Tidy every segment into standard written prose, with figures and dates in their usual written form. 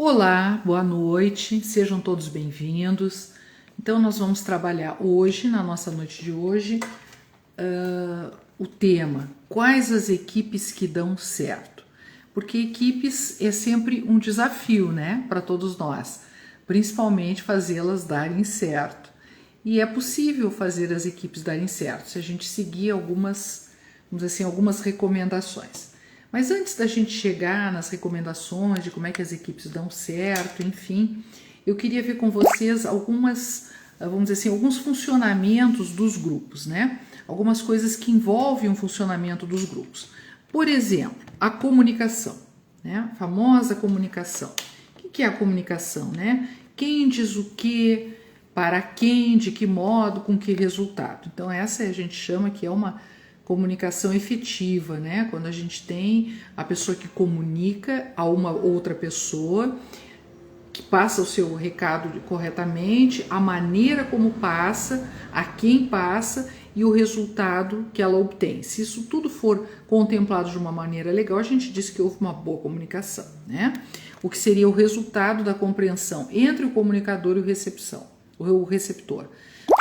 Olá, boa noite, sejam todos bem-vindos. Então, nós vamos trabalhar hoje, na nossa noite de hoje, o tema: quais as equipes que dão certo? Porque equipes é sempre um desafio, né, para todos nós, principalmente fazê-las darem certo. E é possível fazer as equipes darem certo se a gente seguir algumas, vamos dizer assim, algumas recomendações. Mas antes da gente chegar nas recomendações de como é que as equipes dão certo, enfim, eu queria ver com vocês algumas, vamos dizer assim, alguns funcionamentos dos grupos, né? Algumas coisas que envolvem o funcionamento dos grupos. Por exemplo, a comunicação, né? A famosa comunicação. O que é a comunicação, né? Quem diz o que, para quem, de que modo, com que resultado. Então essa a gente chama que é uma comunicação efetiva, né? Quando a gente tem a pessoa que comunica a uma outra pessoa, que passa o seu recado corretamente, a maneira como passa, a quem passa e o resultado que ela obtém. Se isso tudo for contemplado de uma maneira legal, a gente diz que houve uma boa comunicação, né? O que seria o resultado da compreensão entre o comunicador e o receptor.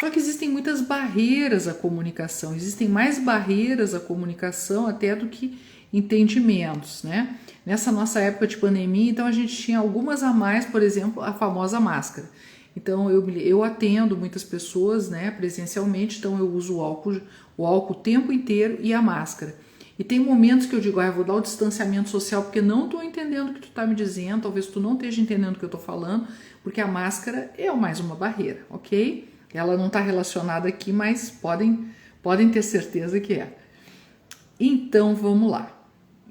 Só que existem muitas barreiras à comunicação, existem mais barreiras à comunicação até do que entendimentos, né? Nessa nossa época de pandemia, então a gente tinha algumas a mais, por exemplo, a famosa máscara. Então eu atendo muitas pessoas, né, presencialmente, então eu uso o álcool o tempo inteiro e a máscara. E tem momentos que eu digo, eu vou dar o distanciamento social porque não estou entendendo o que tu está me dizendo, talvez tu não esteja entendendo o que eu estou falando, porque a máscara é mais uma barreira, ok? Ela não está relacionada aqui, mas podem ter certeza que é. Então, vamos lá.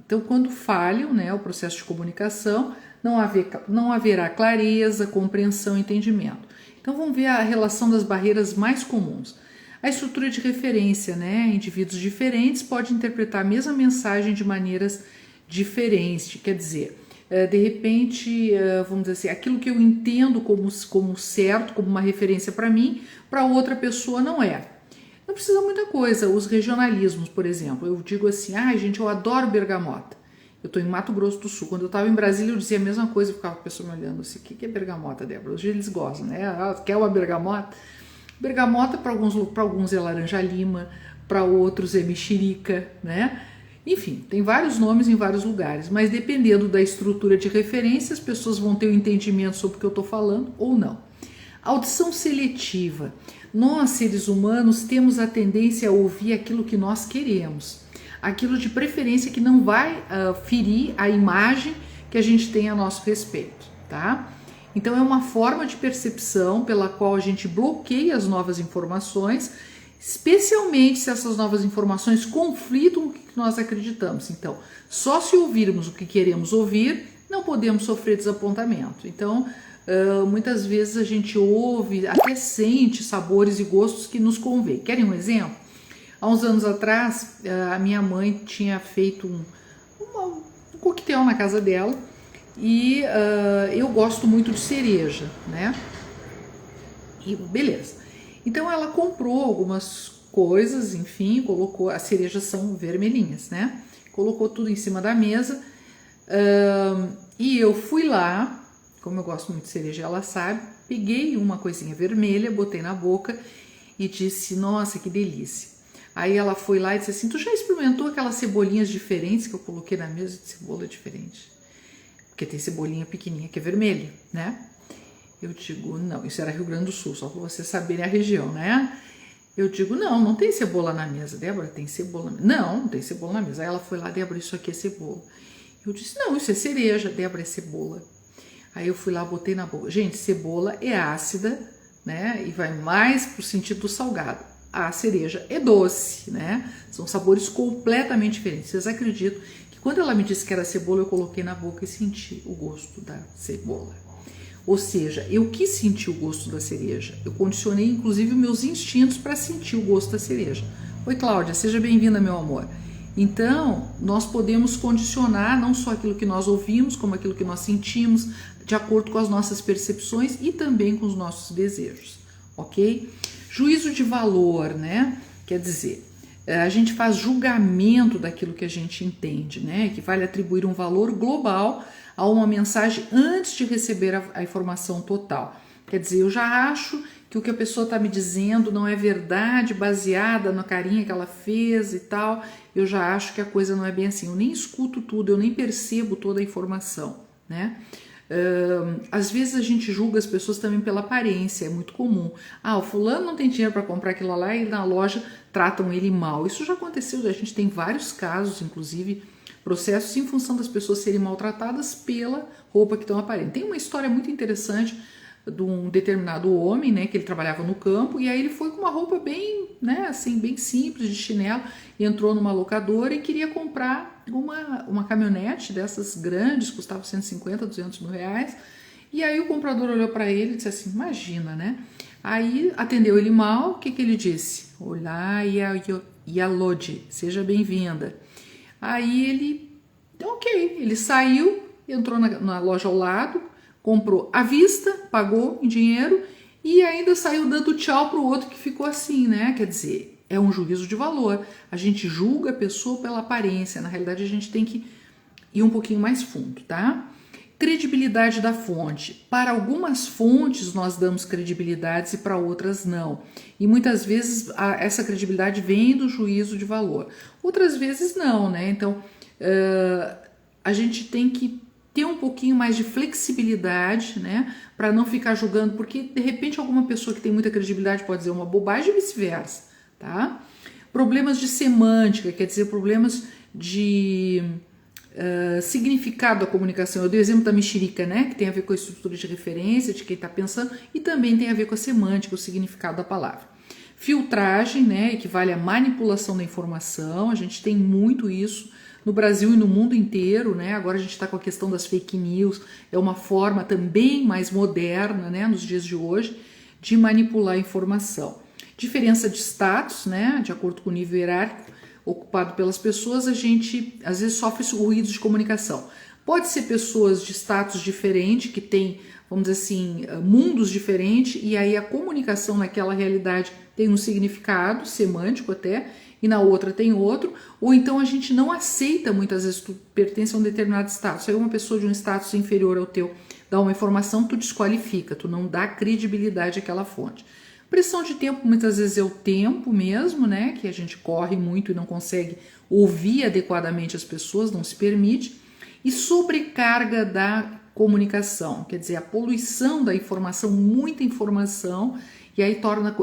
Então, quando falham, né, o processo de comunicação, não haverá clareza, compreensão e entendimento. Então, vamos ver a relação das barreiras mais comuns. A estrutura de referência, né? Indivíduos diferentes podem interpretar a mesma mensagem de maneiras diferentes, quer dizer, de repente, vamos dizer assim, aquilo que eu entendo como certo, como uma referência para mim, para outra pessoa não é. Não precisa muita coisa, os regionalismos, por exemplo. Eu digo assim, gente, eu adoro bergamota. Eu estou em Mato Grosso do Sul. Quando eu estava em Brasília, eu dizia a mesma coisa, ficava a pessoa me olhando assim, o que é bergamota, Débora? Hoje eles gostam, né? Quer uma bergamota? Bergamota para alguns é laranja-lima, para outros é mexerica, né? Enfim, tem vários nomes em vários lugares, mas dependendo da estrutura de referência, as pessoas vão ter um entendimento sobre o que eu estou falando ou não. Audição seletiva. Nós, seres humanos, temos a tendência a ouvir aquilo que nós queremos, aquilo de preferência que não vai ferir a imagem que a gente tem a nosso respeito, tá? Então é uma forma de percepção pela qual a gente bloqueia as novas informações, especialmente se essas novas informações conflitam com o que nós acreditamos. Então, só se ouvirmos o que queremos ouvir, não podemos sofrer desapontamento. Então, muitas vezes a gente ouve, até sente sabores e gostos que nos convêm. Querem um exemplo? Há uns anos atrás, a minha mãe tinha feito um coquetel na casa dela e eu gosto muito de cereja, né? E beleza. Então ela comprou algumas coisas, enfim, colocou, as cerejas são vermelhinhas, né? Colocou tudo em cima da mesa e eu fui lá, como eu gosto muito de cereja, ela sabe, peguei uma coisinha vermelha, botei na boca e disse, nossa, que delícia. Aí ela foi lá e disse assim, tu já experimentou aquelas cebolinhas diferentes que eu coloquei na mesa de cebola diferente? Porque tem cebolinha pequenininha que é vermelha, né? Eu digo, não, isso era Rio Grande do Sul, só para vocês saberem a região, né? Eu digo, não tem cebola na mesa. Débora, tem cebola na mesa. Não tem cebola na mesa. Aí ela foi lá, Débora, isso aqui é cebola. Eu disse, não, isso é cereja. Débora, é cebola. Aí eu fui lá, botei na boca. Gente, cebola é ácida, né? E vai mais pro sentido do salgado. A cereja é doce, né? São sabores completamente diferentes. Vocês acreditam que quando ela me disse que era cebola, eu coloquei na boca e senti o gosto da cebola. Ou seja, eu quis sentir o gosto da cereja. Eu condicionei, inclusive, os meus instintos para sentir o gosto da cereja. Oi, Cláudia, seja bem-vinda, meu amor. Então, nós podemos condicionar não só aquilo que nós ouvimos, como aquilo que nós sentimos, de acordo com as nossas percepções e também com os nossos desejos, ok? Juízo de valor, né? Quer dizer, a gente faz julgamento daquilo que a gente entende, né? Que vale atribuir um valor global a uma mensagem antes de receber a informação total. Quer dizer, eu já acho que o que a pessoa está me dizendo não é verdade, baseada na carinha que ela fez e tal. Eu já acho que a coisa não é bem assim. Eu nem escuto tudo, eu nem percebo toda a informação, né? Às vezes a gente julga as pessoas também pela aparência, é muito comum. O fulano não tem dinheiro para comprar aquilo lá e na loja tratam ele mal. Isso já aconteceu, a gente tem vários casos, inclusive processos em função das pessoas serem maltratadas pela roupa que estão aparecendo. Tem uma história muito interessante de um determinado homem, né, que ele trabalhava no campo, e aí ele foi com uma roupa bem, né, assim, bem simples, de chinelo, e entrou numa locadora e queria comprar uma caminhonete dessas grandes, custava 150, 200 mil reais, e aí o comprador olhou para ele e disse assim, imagina, né, aí atendeu ele mal, o que ele disse? Olá, Yalodi, seja bem-vinda. Aí ele, ok, ele saiu, entrou na loja ao lado, comprou à vista, pagou em dinheiro e ainda saiu dando tchau para o outro que ficou assim, né? Quer dizer, é um juízo de valor. A gente julga a pessoa pela aparência. Na realidade, a gente tem que ir um pouquinho mais fundo, tá? Credibilidade da fonte. Para algumas fontes nós damos credibilidade e para outras não. E muitas vezes essa credibilidade vem do juízo de valor. Outras vezes não, né? Então, a gente tem que ter um pouquinho mais de flexibilidade, né, para não ficar julgando, porque de repente alguma pessoa que tem muita credibilidade pode dizer uma bobagem e vice-versa, tá? Problemas de semântica, quer dizer, problemas de significado da comunicação. Eu dei o exemplo da mexerica, né, que tem a ver com a estrutura de referência, de quem está pensando, e também tem a ver com a semântica, o significado da palavra. Filtragem, né, equivale à manipulação da informação, a gente tem muito isso no Brasil e no mundo inteiro, né? Agora a gente está com a questão das fake news, é uma forma também mais moderna, né, nos dias de hoje, de manipular a informação. Diferença de status, né, de acordo com o nível hierárquico ocupado pelas pessoas, a gente às vezes sofre ruídos de comunicação. Pode ser pessoas de status diferente, que têm, vamos dizer assim, mundos diferentes, e aí a comunicação naquela realidade tem um significado semântico até, e na outra tem outro, ou então a gente não aceita, muitas vezes tu pertence a um determinado status, aí uma pessoa de um status inferior ao teu dá uma informação, tu desqualifica, tu não dá credibilidade àquela fonte. Pressão de tempo muitas vezes é o tempo mesmo, né, que a gente corre muito e não consegue ouvir adequadamente as pessoas, não se permite, e sobrecarga da comunicação, quer dizer, a poluição da informação, muita informação, e aí torna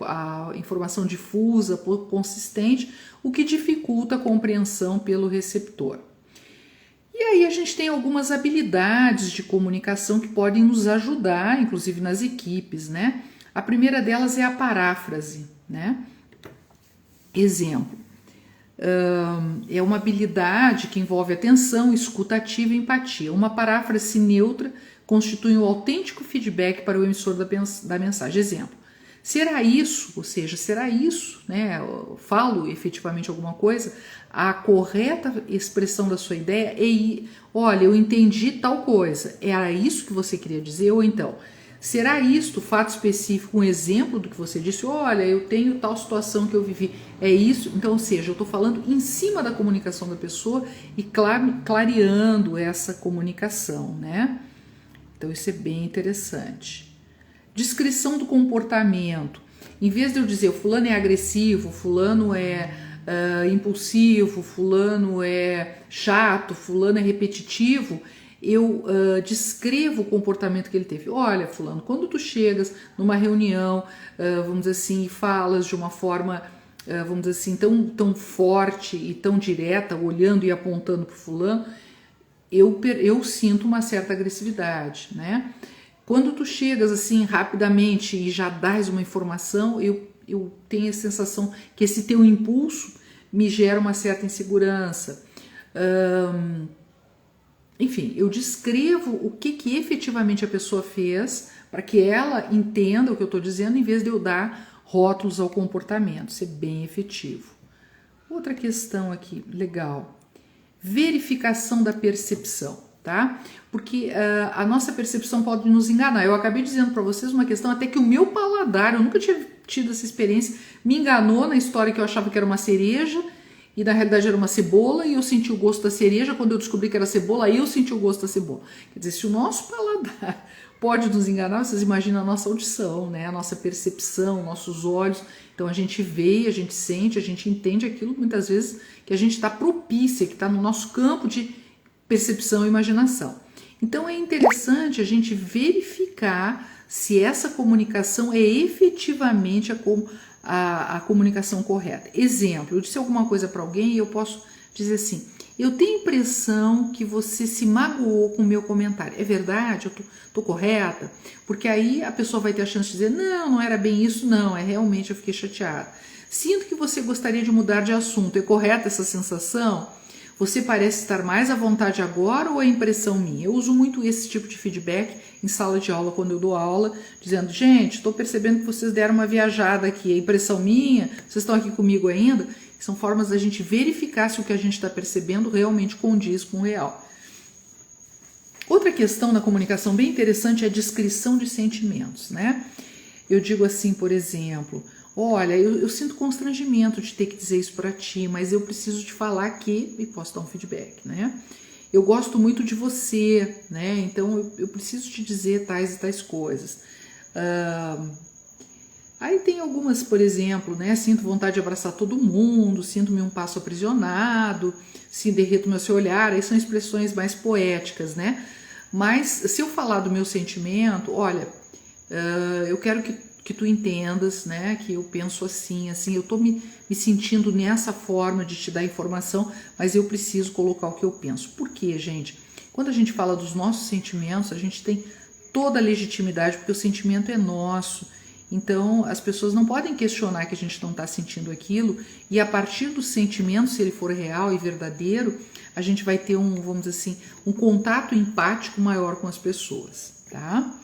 a informação difusa, consistente, o que dificulta a compreensão pelo receptor. E aí a gente tem algumas habilidades de comunicação que podem nos ajudar, inclusive nas equipes, né? A primeira delas é a paráfrase, né? Exemplo, é uma habilidade que envolve atenção, escuta ativa e empatia. Uma paráfrase neutra constitui um autêntico feedback para o emissor da mensagem. Exemplo, será isso, ou seja, será isso, né? Eu falo efetivamente alguma coisa, a correta expressão da sua ideia é, olha, eu entendi tal coisa, era isso que você queria dizer? Ou então, será isto, fato específico, um exemplo do que você disse? Olha, eu tenho tal situação que eu vivi, é isso? Então, ou seja, eu estou falando em cima da comunicação da pessoa e clareando essa comunicação, né? Então, isso é bem interessante. Descrição do comportamento. Em vez de eu dizer, fulano é agressivo, fulano é impulsivo, fulano é chato, fulano é repetitivo, eu descrevo o comportamento que ele teve. Olha, fulano, quando tu chegas numa reunião, vamos dizer assim, e falas de uma forma, vamos dizer assim, tão forte e tão direta, olhando e apontando para o fulano, eu sinto uma certa agressividade, né? Quando tu chegas assim rapidamente e já dás uma informação, eu tenho a sensação que esse teu impulso me gera uma certa insegurança. Enfim, eu descrevo o que efetivamente a pessoa fez para que ela entenda o que eu estou dizendo, em vez de eu dar rótulos ao comportamento. Isso é bem efetivo. Outra questão aqui, legal. Verificação da percepção, tá? Porque a nossa percepção pode nos enganar. Eu acabei dizendo para vocês uma questão até que o meu paladar, eu nunca tinha tido essa experiência, me enganou na história que eu achava que era uma cereja, e na realidade era uma cebola, e eu senti o gosto da cereja. Quando eu descobri que era cebola, aí eu senti o gosto da cebola. Quer dizer, se o nosso paladar pode nos enganar, vocês imaginam a nossa audição, né? A nossa percepção, nossos olhos. Então a gente vê, a gente sente, a gente entende aquilo muitas vezes que a gente está propícia, que está no nosso campo de percepção e imaginação. Então é interessante a gente verificar se essa comunicação é efetivamente a comunicação correta. Exemplo, eu disse alguma coisa para alguém e eu posso dizer assim: eu tenho a impressão que você se magoou com o meu comentário. É verdade? Eu tô correta? Porque aí a pessoa vai ter a chance de dizer: não, não era bem isso, não, realmente eu fiquei chateada. Sinto que você gostaria de mudar de assunto. É correta essa sensação? Você parece estar mais à vontade agora ou é impressão minha? Eu uso muito esse tipo de feedback em sala de aula, quando eu dou aula, dizendo: gente, estou percebendo que vocês deram uma viajada aqui, é impressão minha? Vocês estão aqui comigo ainda? São formas da gente verificar se o que a gente está percebendo realmente condiz com o real. Outra questão na comunicação bem interessante é a descrição de sentimentos, né? Eu digo assim, por exemplo: olha, eu sinto constrangimento de ter que dizer isso para ti, mas eu preciso te falar que... E posso dar um feedback, né? Eu gosto muito de você, né? Então eu preciso te dizer tais e tais coisas. Aí tem algumas, por exemplo, né? Sinto vontade de abraçar todo mundo, sinto-me um passo aprisionado, se derreto meu seu olhar. Aí são expressões mais poéticas, né? Mas se eu falar do meu sentimento, olha, eu quero que tu entendas, né, que eu penso assim, eu tô me sentindo nessa forma de te dar informação, mas eu preciso colocar o que eu penso. Por quê, gente? Quando a gente fala dos nossos sentimentos, a gente tem toda a legitimidade, porque o sentimento é nosso. Então, as pessoas não podem questionar que a gente não está sentindo aquilo, e a partir do sentimento, se ele for real e verdadeiro, a gente vai ter vamos dizer assim, um contato empático maior com as pessoas, tá?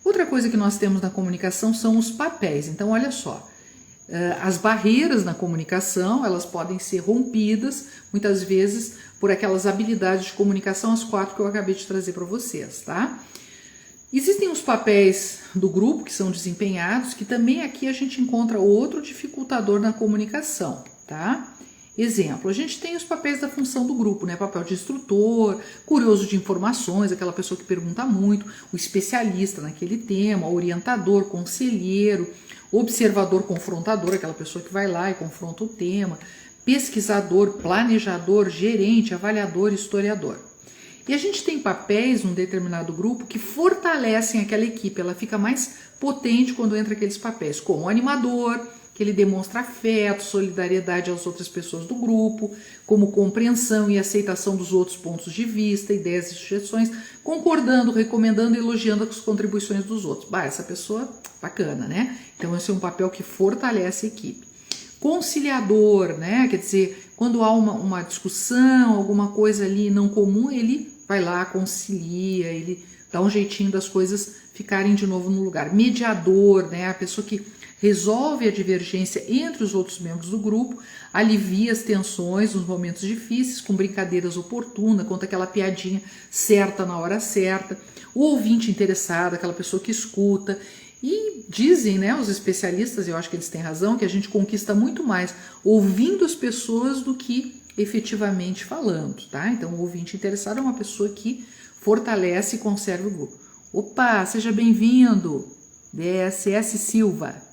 Outra coisa que nós temos na comunicação são os papéis. Então, olha só, as barreiras na comunicação, elas podem ser rompidas, muitas vezes, por aquelas habilidades de comunicação, as 4 que eu acabei de trazer para vocês, tá? Existem os papéis do grupo que são desempenhados, que também aqui a gente encontra outro dificultador na comunicação, tá? Exemplo, a gente tem os papéis da função do grupo, né? Papel de instrutor, curioso de informações, aquela pessoa que pergunta muito, o especialista naquele tema, orientador, conselheiro, observador, confrontador, aquela pessoa que vai lá e confronta o tema, pesquisador, planejador, gerente, avaliador, historiador. E a gente tem papéis num determinado grupo que fortalecem aquela equipe, ela fica mais potente quando entra aqueles papéis, como animador, que ele demonstra afeto, solidariedade às outras pessoas do grupo, como compreensão e aceitação dos outros pontos de vista, ideias e sugestões, concordando, recomendando e elogiando as contribuições dos outros. Essa pessoa, bacana, né? Então esse é um papel que fortalece a equipe. Conciliador, né? Quer dizer, quando há uma discussão, alguma coisa ali não comum, ele vai lá, concilia, ele dá um jeitinho das coisas ficarem de novo no lugar. Mediador, né? A pessoa que resolve a divergência entre os outros membros do grupo, alivia as tensões nos momentos difíceis, com brincadeiras oportunas, conta aquela piadinha certa na hora certa. O ouvinte interessado, aquela pessoa que escuta. E dizem, né, os especialistas, eu acho que eles têm razão, que a gente conquista muito mais ouvindo as pessoas do que efetivamente falando, tá? Então, o ouvinte interessado é uma pessoa que fortalece e conserva o grupo. Opa, seja bem-vindo, DSS Silva.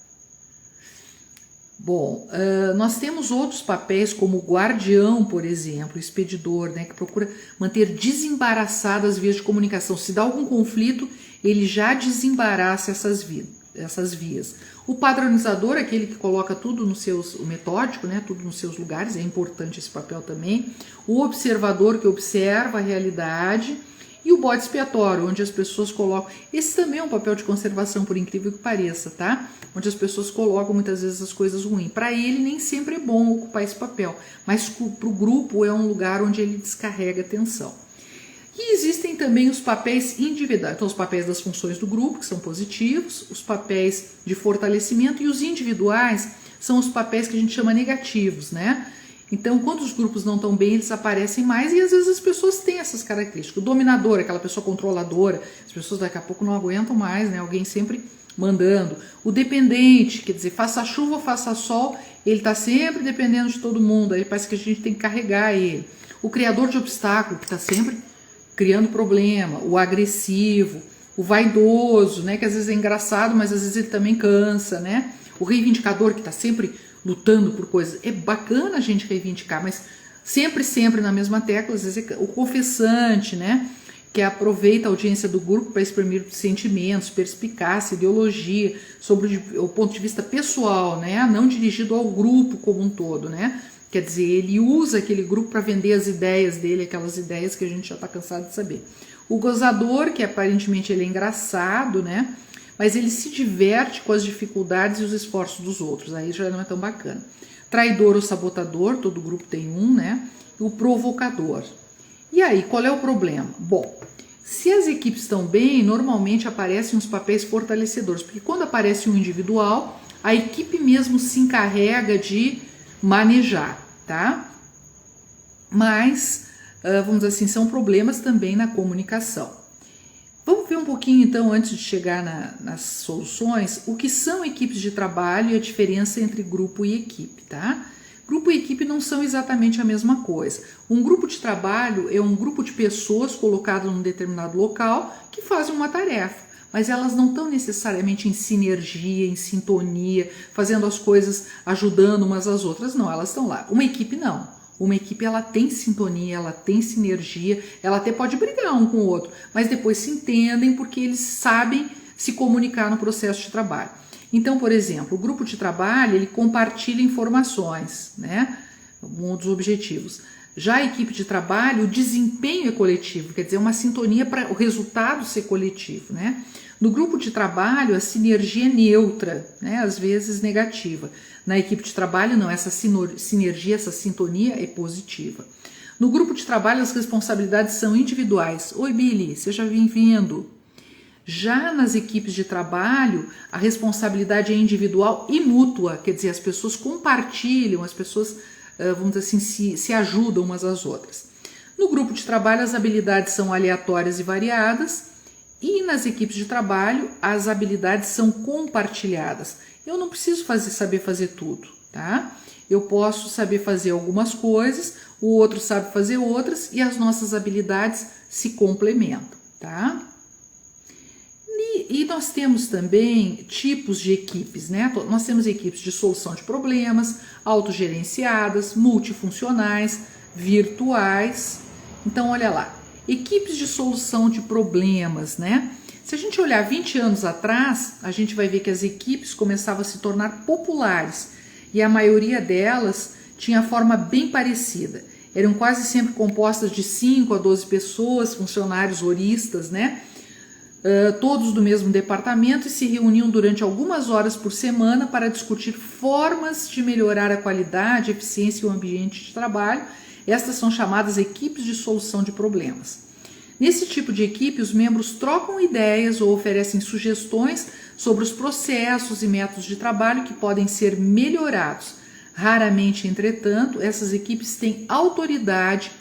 Bom, nós temos outros papéis como o guardião, por exemplo, o expedidor, né, que procura manter desembaraçadas as vias de comunicação. Se dá algum conflito, ele já desembaraça essas vias. O padronizador, aquele que coloca tudo o metódico, né, tudo nos seus lugares, é importante esse papel também. O observador, que observa a realidade. E o bode expiatório, onde as pessoas colocam... Esse também é um papel de conservação, por incrível que pareça, tá? Onde as pessoas colocam muitas vezes as coisas ruins. Para ele nem sempre é bom ocupar esse papel, mas para o grupo é um lugar onde ele descarrega tensão. E existem também os papéis individuais. Então, os papéis das funções do grupo, que são positivos, os papéis de fortalecimento, e os individuais são os papéis que a gente chama negativos, né? Então, quando os grupos não estão bem, eles aparecem mais, e às vezes as pessoas têm essas características. O dominador, aquela pessoa controladora, as pessoas daqui a pouco não aguentam mais, né? Alguém sempre mandando. O dependente, quer dizer, faça chuva, faça sol, ele está sempre dependendo de todo mundo, aí parece que a gente tem que carregar ele. O criador de obstáculo, que está sempre criando problema. O agressivo, o vaidoso, né, que às vezes é engraçado, mas às vezes ele também cansa, né? O reivindicador, que está sempre lutando por coisas. É bacana a gente reivindicar, mas sempre na mesma tecla. Às vezes é o confessante, né, que aproveita a audiência do grupo para exprimir sentimentos, perspicácia, ideologia, sobre o ponto de vista pessoal, né, não dirigido ao grupo como um todo, né? Quer dizer, ele usa aquele grupo para vender as ideias dele, aquelas ideias que a gente já está cansado de saber. O gozador, que aparentemente ele é engraçado, né? Mas ele se diverte com as dificuldades e os esforços dos outros, aí já não é tão bacana. Traidor ou sabotador, todo grupo tem um, né? E o provocador. E aí, qual é o problema? Bom, se as equipes estão bem, normalmente aparecem os papéis fortalecedores, porque quando aparece um individual, a equipe mesmo se encarrega de manejar, tá? Mas, vamos dizer assim, são problemas também na comunicação. Vamos ver um pouquinho então, antes de chegar nas soluções, o que são equipes de trabalho e a diferença entre grupo e equipe, tá? Grupo e equipe não são exatamente a mesma coisa. Um grupo de trabalho é um grupo de pessoas colocadas num determinado local que fazem uma tarefa, mas elas não estão necessariamente em sinergia, em sintonia, fazendo as coisas, ajudando umas às outras, não, elas estão lá. Uma equipe não. Uma equipe ela tem sintonia, ela tem sinergia, ela até pode brigar um com o outro, mas depois se entendem porque eles sabem se comunicar no processo de trabalho. Então, por exemplo, o grupo de trabalho ele compartilha informações, né? Um dos objetivos. Já a equipe de trabalho, o desempenho é coletivo, quer dizer, uma sintonia para o resultado ser coletivo, né? No grupo de trabalho, a sinergia é neutra, né? Às vezes negativa. Na equipe de trabalho, não, essa sinergia, essa sintonia é positiva. No grupo de trabalho, as responsabilidades são individuais. Oi, Billy, seja bem-vindo. Já nas equipes de trabalho, a responsabilidade é individual e mútua, quer dizer, as pessoas compartilham, as pessoas, vamos dizer assim, se ajudam umas às outras. No grupo de trabalho, as habilidades são aleatórias e variadas, e nas equipes de trabalho, as habilidades são compartilhadas. Eu não preciso saber fazer tudo, tá? Eu posso saber fazer algumas coisas, o outro sabe fazer outras, e as nossas habilidades se complementam, tá? E nós temos também tipos de equipes, né? Nós temos equipes de solução de problemas, autogerenciadas, multifuncionais, virtuais. Então, olha lá, equipes de solução de problemas, né? Se a gente olhar 20 anos atrás, a gente vai ver que as equipes começavam a se tornar populares e a maioria delas tinha forma bem parecida. Eram quase sempre compostas de 5 a 12 pessoas, funcionários horistas, né? Todos do mesmo departamento e se reuniam durante algumas horas por semana para discutir formas de melhorar a qualidade, a eficiência e o ambiente de trabalho. Estas são chamadas equipes de solução de problemas. Nesse tipo de equipe, os membros trocam ideias ou oferecem sugestões sobre os processos e métodos de trabalho que podem ser melhorados. Raramente, entretanto, essas equipes têm autoridade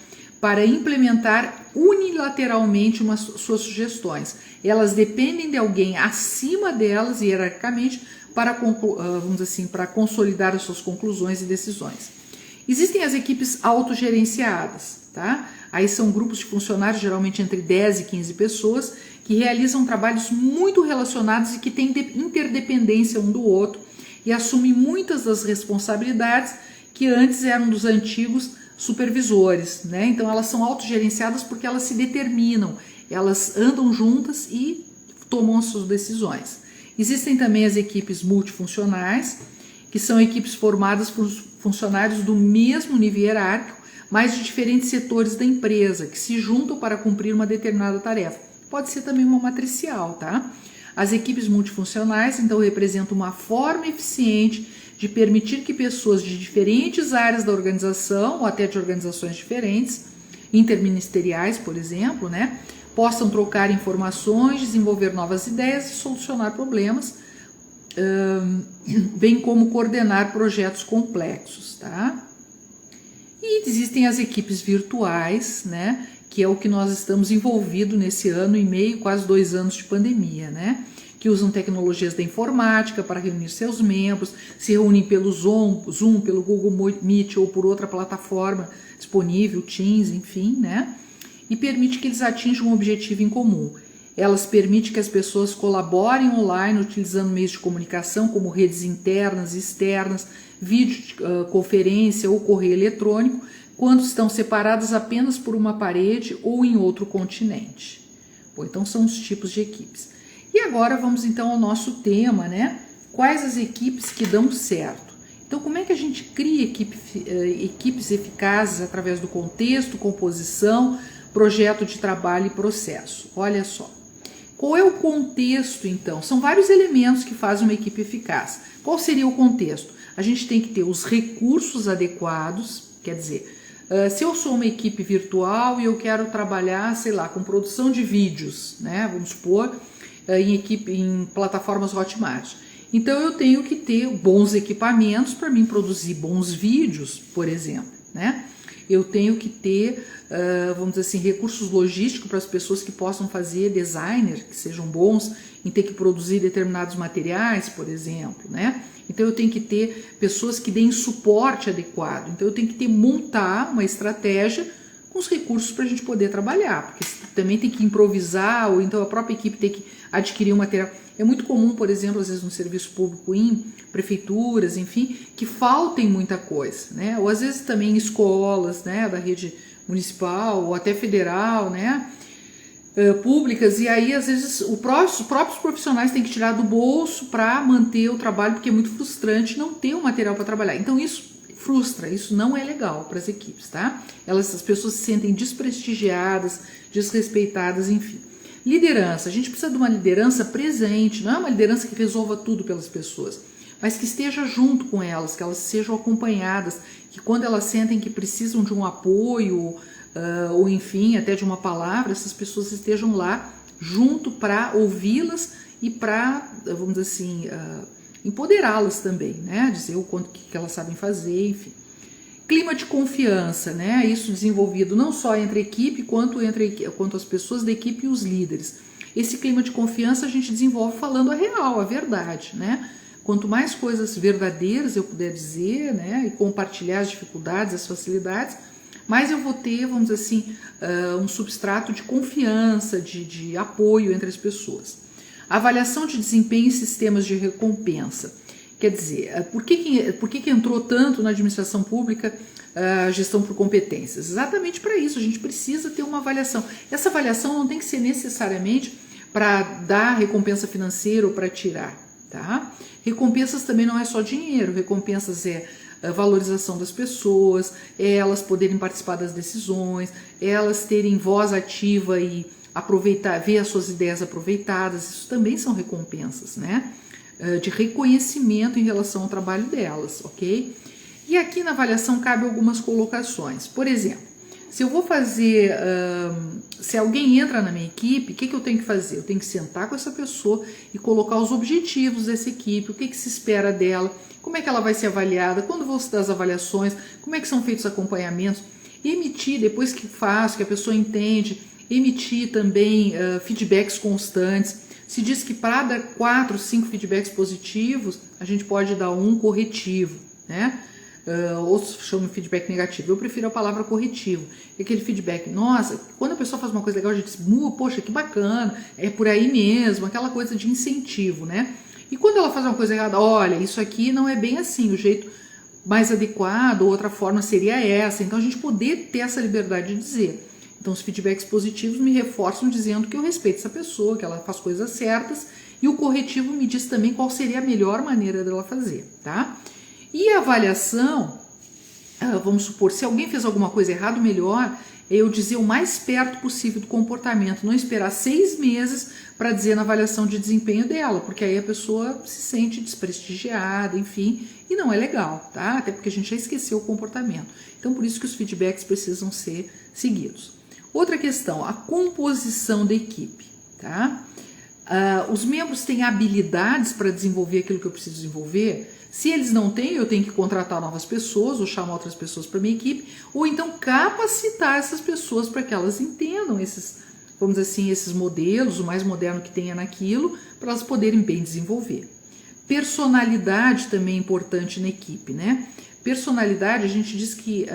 para implementar unilateralmente suas sugestões. Elas dependem de alguém acima delas, hierarquicamente, para, vamos dizer assim, para consolidar as suas conclusões e decisões. Existem as equipes autogerenciadas, tá? Aí são grupos de funcionários, geralmente entre 10 e 15 pessoas, que realizam trabalhos muito relacionados e que têm interdependência um do outro e assumem muitas das responsabilidades que antes eram dos antigos supervisores, né? Então elas são autogerenciadas porque elas se determinam, elas andam juntas e tomam as suas decisões. Existem também as equipes multifuncionais, que são equipes formadas por funcionários do mesmo nível hierárquico, mas de diferentes setores da empresa, que se juntam para cumprir uma determinada tarefa. Pode ser também uma matricial, tá? As equipes multifuncionais, então, representam uma forma eficiente de permitir que pessoas de diferentes áreas da organização, ou até de organizações diferentes, interministeriais, por exemplo, né, possam trocar informações, desenvolver novas ideias e solucionar problemas, bem como coordenar projetos complexos, tá? E existem as equipes virtuais, né, que é o que nós estamos envolvidos nesse ano e meio, quase 2 anos de pandemia, né? que usam tecnologias da informática para reunir seus membros, se reúnem pelo Zoom, pelo Google Meet ou por outra plataforma disponível, Teams, enfim, né? E permite que eles atinjam um objetivo em comum. Elas permitem que as pessoas colaborem online utilizando meios de comunicação como redes internas e externas, videoconferência ou correio eletrônico, quando estão separadas apenas por uma parede ou em outro continente. Bom, então são os tipos de equipes. E agora vamos então ao nosso tema, né? Quais as equipes que dão certo? Então, como é que a gente cria equipes eficazes através do contexto, composição, projeto de trabalho e processo? Olha só. Qual é o contexto, então? São vários elementos que fazem uma equipe eficaz. Qual seria o contexto? A gente tem que ter os recursos adequados, quer dizer, se eu sou uma equipe virtual e eu quero trabalhar, sei lá, com produção de vídeos, né? Vamos supor, em plataformas Hotmart. Então eu tenho que ter bons equipamentos para mim produzir bons vídeos, por exemplo, né? Eu tenho que ter, vamos dizer assim, recursos logísticos para as pessoas que possam fazer designer, que sejam bons em ter que produzir determinados materiais, por exemplo, né? Então eu tenho que ter pessoas que deem suporte adequado. Então eu tenho que montar uma estratégia com os recursos para a gente poder trabalhar, porque também tem que improvisar, ou então a própria equipe tem que adquirir um material. É muito comum, por exemplo, às vezes no serviço público, em prefeituras, enfim, que faltem muita coisa, né? Ou às vezes também em escolas, né, da rede municipal ou até federal, né, públicas, e aí às vezes os próprios profissionais têm que tirar do bolso para manter o trabalho, porque é muito frustrante não ter o material para trabalhar. Então isso frustra, isso não é legal para as equipes, tá? As pessoas se sentem desprestigiadas, desrespeitadas, enfim. Liderança, a gente precisa de uma liderança presente, não é uma liderança que resolva tudo pelas pessoas, mas que esteja junto com elas, que elas sejam acompanhadas, que quando elas sentem que precisam de um apoio, ou enfim, até de uma palavra, essas pessoas estejam lá junto para ouvi-las e para, vamos dizer assim, empoderá-las também, né? Dizer o quanto que elas sabem fazer, enfim. Clima de confiança, né? Isso desenvolvido não só entre a equipe, quanto as pessoas da equipe e os líderes. Esse clima de confiança a gente desenvolve falando a real, a verdade, né? Quanto mais coisas verdadeiras eu puder dizer, né, e compartilhar as dificuldades, as facilidades, mais eu vou ter, vamos dizer assim, um substrato de confiança, de apoio entre as pessoas. Avaliação de desempenho e sistemas de recompensa. Quer dizer, por que entrou tanto na administração pública a gestão por competências? Exatamente para isso, a gente precisa ter uma avaliação. Essa avaliação não tem que ser necessariamente para dar recompensa financeira ou para tirar, tá? Recompensas também não é só dinheiro, recompensas é a valorização das pessoas, é elas poderem participar das decisões, é elas terem voz ativa e aproveitar, ver as suas ideias aproveitadas, isso também são recompensas, né? De reconhecimento em relação ao trabalho delas, ok? E aqui na avaliação cabe algumas colocações. Por exemplo, se eu vou fazer, se alguém entra na minha equipe, o que eu tenho que fazer? Eu tenho que sentar com essa pessoa e colocar os objetivos dessa equipe, o que se espera dela, como é que ela vai ser avaliada, quando vão se dar as avaliações, como é que são feitos os acompanhamentos, emitir, depois que faço, que a pessoa entende, emitir também feedbacks constantes. Se diz que para dar 4, 5 feedbacks positivos, a gente pode dar um corretivo, né? Outros chamam de feedback negativo. Eu prefiro a palavra corretivo. É aquele feedback, nossa, quando a pessoa faz uma coisa legal, a gente diz, poxa, que bacana, é por aí mesmo, aquela coisa de incentivo, né? E quando ela faz uma coisa errada, olha, isso aqui não é bem assim, o jeito mais adequado, outra forma seria essa. Então a gente poder ter essa liberdade de dizer. Então os feedbacks positivos me reforçam dizendo que eu respeito essa pessoa, que ela faz coisas certas, e o corretivo me diz também qual seria a melhor maneira dela fazer, tá? E a avaliação, vamos supor, se alguém fez alguma coisa errada, o melhor é eu dizer o mais perto possível do comportamento, não esperar 6 meses para dizer na avaliação de desempenho dela, porque aí a pessoa se sente desprestigiada, enfim, e não é legal, tá? Até porque a gente já esqueceu o comportamento. Então, por isso que os feedbacks precisam ser seguidos. Outra questão, a composição da equipe, tá? Os membros têm habilidades para desenvolver aquilo que eu preciso desenvolver. Se eles não têm, eu tenho que contratar novas pessoas ou chamar outras pessoas para minha equipe, ou então capacitar essas pessoas para que elas entendam esses vamos dizer assim, esses modelos, o mais moderno que tenha naquilo, para elas poderem bem desenvolver. Personalidade também é importante na equipe, né? Personalidade, a gente diz que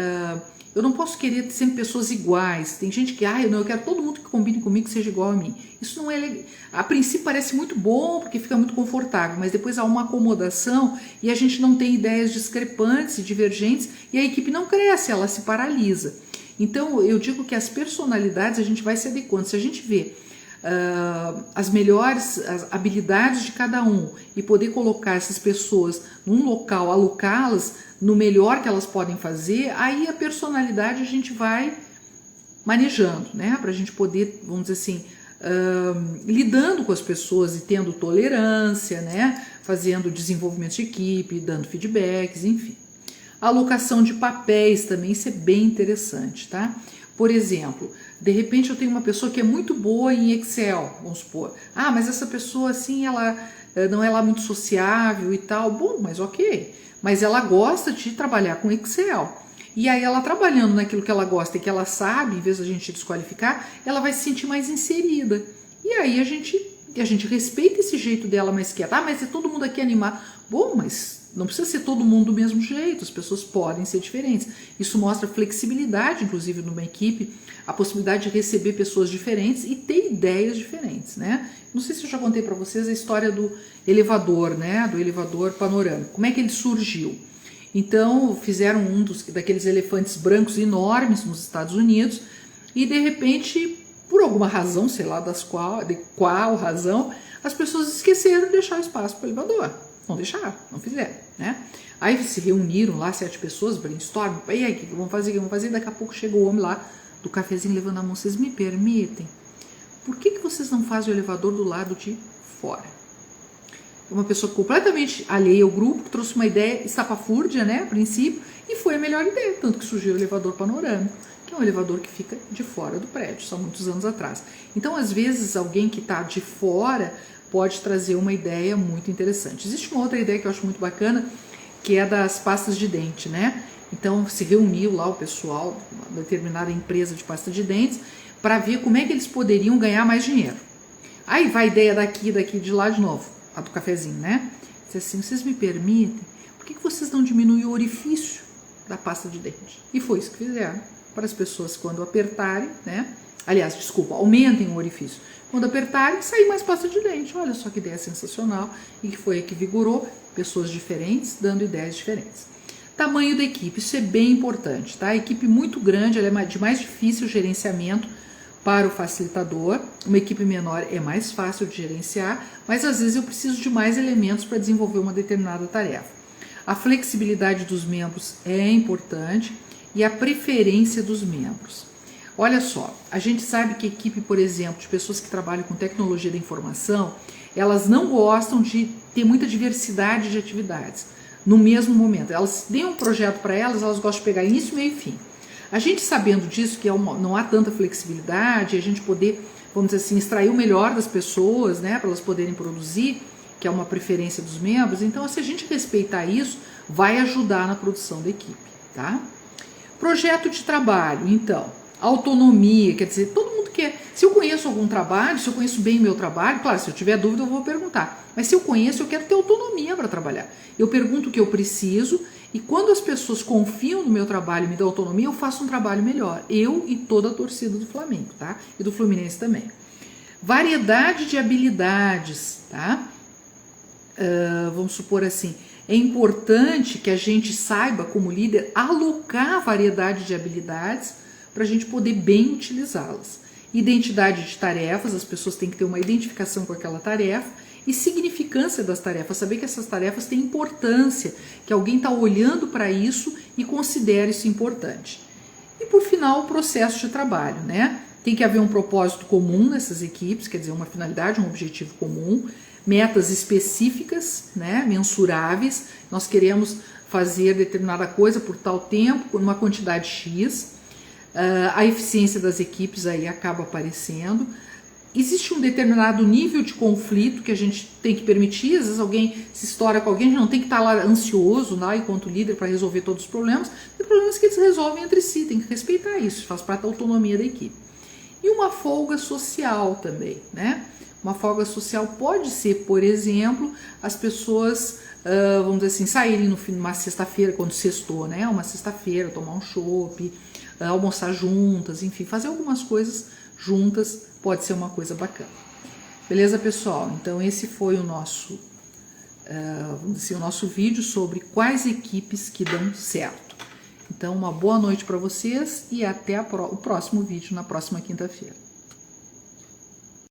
eu não posso querer sempre pessoas iguais. Tem gente que, eu quero todo mundo que combine comigo que seja igual a mim. Isso não é legal. A princípio parece muito bom, porque fica muito confortável, mas depois há uma acomodação e a gente não tem ideias discrepantes e divergentes e a equipe não cresce, ela se paralisa. Então, eu digo que as personalidades a gente vai se adequando. Se a gente vê as melhores habilidades de cada um e poder colocar essas pessoas num local, alocá-las no melhor que elas podem fazer, aí a personalidade a gente vai manejando, né? Para a gente poder, vamos dizer assim, lidando com as pessoas e tendo tolerância, né? Fazendo desenvolvimento de equipe, dando feedbacks, enfim. A alocação de papéis também, isso é bem interessante, tá? Por exemplo, de repente eu tenho uma pessoa que é muito boa em Excel, vamos supor. Mas essa pessoa assim, ela não é lá muito sociável e tal. Bom, mas ok. Mas ela gosta de trabalhar com Excel. E aí ela trabalhando naquilo que ela gosta e que ela sabe, em vez da gente desqualificar, ela vai se sentir mais inserida. E aí a gente respeita esse jeito dela mais quieta. Mas é todo mundo aqui animado. Bom, mas não precisa ser todo mundo do mesmo jeito, as pessoas podem ser diferentes. Isso mostra flexibilidade, inclusive, numa equipe, a possibilidade de receber pessoas diferentes e ter ideias diferentes, né? Não sei se eu já contei para vocês a história do elevador, né? Do elevador panorâmico. Como é que ele surgiu? Então, fizeram daqueles elefantes brancos enormes nos Estados Unidos e, de repente, por alguma razão, sei lá de qual razão, as pessoas esqueceram de deixar espaço para o elevador. Não deixaram, não fizeram, né? Aí se reuniram lá 7 pessoas, brainstorm, e aí, o que vamos fazer? O que vamos fazer? Daqui a pouco chegou o homem lá do cafezinho levando a mão. Vocês me permitem? Por que vocês não fazem o elevador do lado de fora? Uma pessoa completamente alheia ao grupo, que trouxe uma ideia estapafúrdia, né, a princípio, e foi a melhor ideia, tanto que surgiu o elevador panorâmico, que é um elevador que fica de fora do prédio, só muitos anos atrás. Então, às vezes, alguém que está de fora pode trazer uma ideia muito interessante. Existe uma outra ideia que eu acho muito bacana, que é das pastas de dente, né? Então, se reuniu lá o pessoal de uma determinada empresa de pasta de dentes para ver como é que eles poderiam ganhar mais dinheiro. Aí vai a ideia daqui, de lá de novo, a do cafezinho, né? Diz assim, vocês me permitem? Por que vocês não diminuem o orifício da pasta de dente? E foi isso que fizeram para as pessoas quando apertarem, né? Aliás, desculpa, aumentem o orifício. Quando apertarem, sair mais pasta de dente. Olha só que ideia sensacional e que foi a que vigorou pessoas diferentes, dando ideias diferentes. Tamanho da equipe, isso é bem importante, tá? A equipe muito grande, ela é de mais difícil gerenciamento para o facilitador. Uma equipe menor é mais fácil de gerenciar, mas às vezes eu preciso de mais elementos para desenvolver uma determinada tarefa. A flexibilidade dos membros é importante e a preferência dos membros. Olha só, a gente sabe que a equipe, por exemplo, de pessoas que trabalham com tecnologia da informação, elas não gostam de ter muita diversidade de atividades no mesmo momento. Elas têm um projeto para elas, elas gostam de pegar início, meio e fim. A gente sabendo disso, que não há tanta flexibilidade, a gente poder, vamos dizer assim, extrair o melhor das pessoas, né, para elas poderem produzir, que é uma preferência dos membros. Então, se a gente respeitar isso, vai ajudar na produção da equipe, tá? Projeto de trabalho, então, autonomia, quer dizer, todo mundo quer. Se eu conheço algum trabalho, se eu conheço bem o meu trabalho, claro, se eu tiver dúvida eu vou perguntar. Mas se eu conheço, eu quero ter autonomia para trabalhar. Eu pergunto o que eu preciso e quando as pessoas confiam no meu trabalho e me dão autonomia, eu faço um trabalho melhor. Eu e toda a torcida do Flamengo, tá? E do Fluminense também. Variedade de habilidades, tá? Vamos supor assim, é importante que a gente saiba, como líder, alocar a variedade de habilidades para a gente poder bem utilizá-las. Identidade de tarefas, as pessoas têm que ter uma identificação com aquela tarefa e significância das tarefas, saber que essas tarefas têm importância, que alguém está olhando para isso e considera isso importante. E por final, o processo de trabalho, né? Tem que haver um propósito comum nessas equipes, quer dizer, uma finalidade, um objetivo comum, metas específicas, né, mensuráveis. Nós queremos fazer determinada coisa por tal tempo, por uma quantidade X. A eficiência das equipes aí acaba aparecendo. Existe um determinado nível de conflito que a gente tem que permitir. Às vezes alguém se estoura com alguém, a gente não tem que estar lá ansioso, lá, enquanto líder, para resolver todos os problemas. Tem problemas que eles resolvem entre si, tem que respeitar isso, faz parte da autonomia da equipe. E uma folga social também, né? Uma folga social pode ser, por exemplo, as pessoas, vamos dizer assim, saírem numa sexta-feira, quando sextou, né? Uma sexta-feira, tomar um chopp, almoçar juntas, enfim, fazer algumas coisas juntas pode ser uma coisa bacana. Beleza, pessoal? Então esse foi o nosso, vamos dizer, o nosso vídeo sobre quais equipes que dão certo. Então uma boa noite para vocês e até o próximo vídeo na próxima quinta-feira.